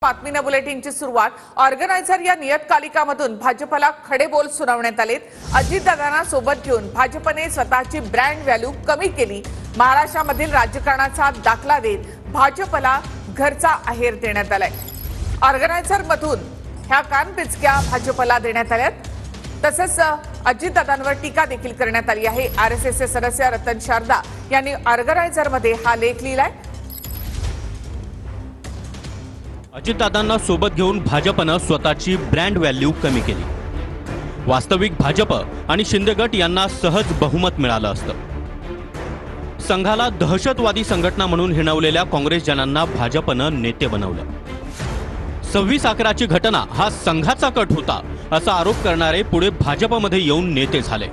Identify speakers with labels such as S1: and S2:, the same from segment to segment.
S1: बातमीना बुलेटिनची सुरुवात ऑर्गनायझर या नियतकालिकामधून भाजपला खडे बोल सुनावण्यात आलेत। अजितदादांना सोबत घेऊन भाजपने स्वतःची ब्रँड व्हॅल्यू कमी केली। महाराष्ट्रामधील राजकारणाचा दाखला देत भाजपला घरचा आहेर देण्यात आलाय। ऑर्गनायझर मधून ह्या कानपिचक्या भाजपला देण्यात आल्यात। तसेच अजितदादांवर टीका देखील करण्यात आली आहे। आरएसएसचे सदस्य रतन शारदा यांनी ऑर्गनायझर मध्ये हा लेख लिहिलाय।
S2: अजितदादांना सोबत घेऊन भाजपने स्वतःची ब्रँड व्हॅल्यू कमी केली। वास्तविक भाजप आणि शिंदे गट यांना सहज बहुमत मिळालं असतं। संघाला दहशतवादी संघटना म्हणून हिणवलेल्या काँग्रेस जनांना भाजपने नेते बनवलं। 26/11ची घटना हा संघाचा कट होता असा आरोप करणारे पुढे भाजपमध्ये येऊन नेते झाले।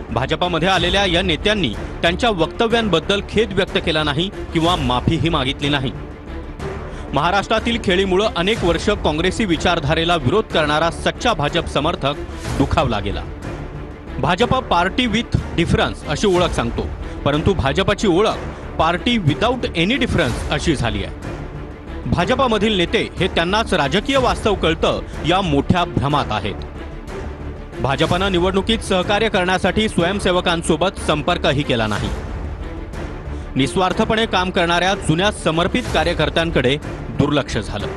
S2: भाजपमध्ये आलेल्या या नेत्यांनी त्यांच्या वक्तव्यांबद्दल खेद व्यक्त केला नाही किंवा माफीही मागितली नाही। महाराष्ट्रातील खेळीमुळे अनेक वर्ष काँग्रेसी विचारधारेला विरोध करणारा सच्चा भाजप समर्थक दुखावला गेला। भाजप पार्टी विथ डिफरन्स अशी ओळख सांगतो, परंतु भाजपची ओळख पार्टी विदाउट एनी डिफरन्स अशी झाली आहे। भाजपमधील नेते हे त्यांनाच राजकीय वास्तव कळतं या मोठ्या भ्रमात आहेत। भाजपने निवडणुकीत सहकार्य करण्यासाठी स्वयंसेवकांसोबत संपर्कही केला नाही। निस्वार्थपणे काम करणाऱ्या जुन्या समर्पित कार्यकर्त्यांकडे दुर्लक्ष झालं।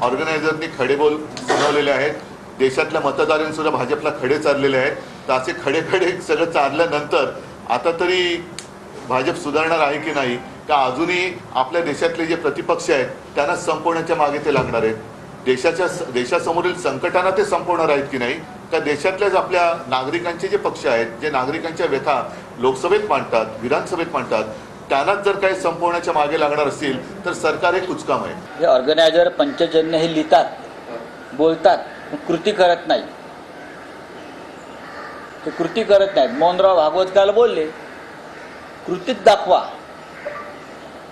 S3: ऑर्गनायझरनी खडे बोल सुनावलेले आहेत। देशातल्या मतदारांनी सुद्धा भाजपला खडे चाललेले आहेत। तर असे खडे सगळं चालल्यानंतर आता तरी भाजप सुधारणार आहे की नाही, का अजूनही आपल्या देशातले जे प्रतिपक्ष आहेत त्यांना संपवण्याच्या मागे ते लागणार आहेत। देशासमोरील संकटांना ते संपवणार आहेत की नाही, का देशातल्याच आपल्या नागरिकांचे जे पक्ष आहेत, जे नागरिकांच्या व्यथा लोकसभेत मांडतात, विधानसभेत मांडतात, त्यांनाच जर काही संपवण्याच्या मागे लागणार असतील तर सरकार हे कुचकाम आहे।
S4: हे ऑर्गनायझर पंचजन्य हे लिहितात, बोलतात, कृती करत नाही। ते कृती करत नाहीत। मोहनराव भागवत काल बोलले, कृतीत दाखवा।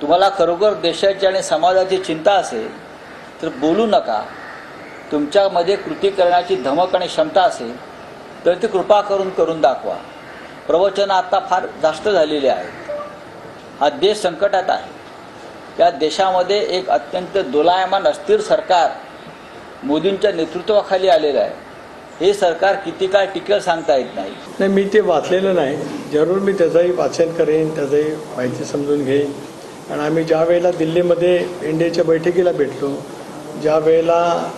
S4: तुम्हाला खरोखर देशाची आणि समाजाची चिंता असेल तर बोलू नका। तुमच्यामध्ये कृती करण्याची धमक आणि क्षमता असेल तर ती कृपा करून दाखवा। प्रवचन आता फार जास्त झालेले आहेत। हा देश संकटात आहे। या देशामध्ये एक अत्यंत दोलायमान अस्थिर सरकार मोदींच्या नेतृत्वाखाली आलेलं आहे। हे सरकार किती काळ टिकेल सांगता येत नाही।
S5: मी ते वाचलेलं नाही, जरूर मी त्याचंही वाचन करेन, त्याचंही माहिती समजून घेईन। आणि आम्ही ज्या वेळेला दिल्लीमध्ये एनडीएच्या बैठकीला भेटलो, ज्या वेळेला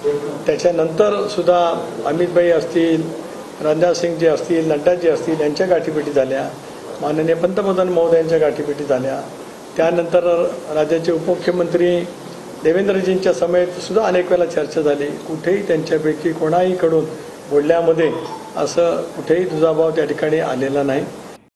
S5: त्याच्यानंतर सुद्धा अमितभाई असतील, राजनाथ सिंगजी असतील, नड्डाजी असतील यांच्या गाठीभेटी झाल्या, माननीय पंतप्रधान महोदयांच्या गाठीभेटी झाल्या। त्यानंतर राज्याचे उपमुख्यमंत्री देवेंद्रजींच्या समेत सुद्धा अनेक वेळा चर्चा झाली। कुठेही त्यांच्यापैकी कोणाहीकडून बोलण्यामध्ये असं कुठेही दुजाभाव त्या ठिकाणी आलेला नाही।